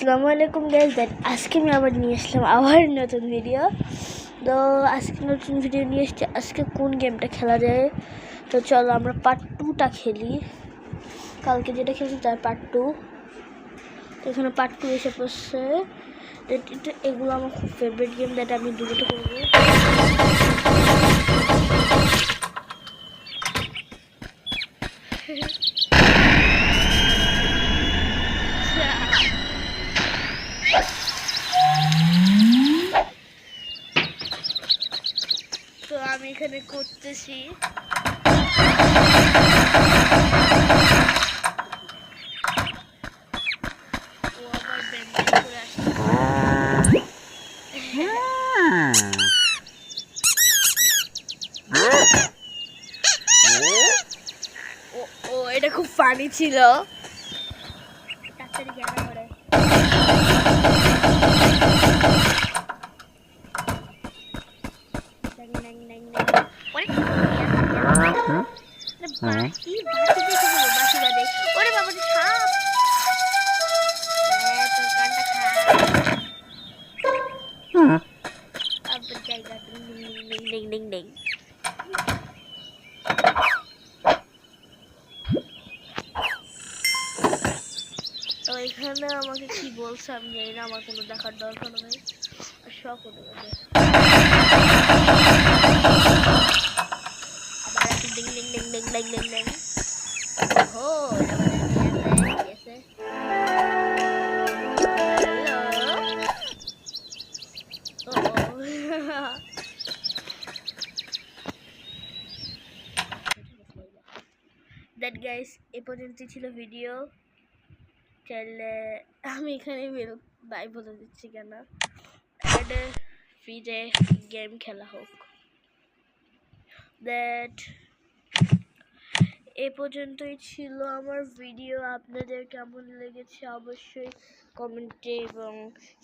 আসসালামু আলাইকুম গাইস, আজকে আমি আবার নিয়ে আসলাম আবার নতুন ভিডিও। তো আজকে নতুন ভিডিও নিয়ে এসেছি। আজকে কোন গেমটা খেলা যায়, তো চলো আমরা পার্ট 2টা খেলি। কালকে যেটা খেলছি তার পার্ট 2। তো এখানে পার্ট 2 এসে পড়ছে। এগুলো আমার খুব ফেভারিট গেম, যেটা আমি দুটোতে করবো। তো আমি এখানে করতেছি। ও আবার ব্যান্ডেজ করে আসছে। ও এটা খুব ফানি ছিল। তাড়াতাড়ি জানা করে বাসি বাসি দেখে দেবো, বাসি বাদে। ওরে বাবা রে, সাপ! তোর কানটা খা। আবার জায়গা ding ding ding ding ding ding. তো এখানে আমাকে কি বলছে আমি জানি না, আমার কোনো দেখার দরকার নেই। আর শখ হতে গেছে আবার একটু ding ding ding ding ding ding ding. ওহো, এটা আমাদের কি আছে? দ্যাট গাইস, এ পর্যন্তই ছিল ভিডিও। চাইলে আমি এখানে বাই বলে দিচ্ছি কেন, ফ্রিতে গেম খেলা হোক। দ্যাট এ পর্যন্তই ছিল আমার ভিডিও। আপনাদের কেমন লেগেছে অবশ্যই কমেন্টে এবং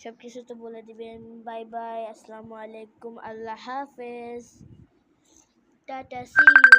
সব কিছুতে বলে দিবেন। বাই বাই, আসসালামু আলাইকুম, আল্লাহ হাফেজ, টাটা, সি ইউ।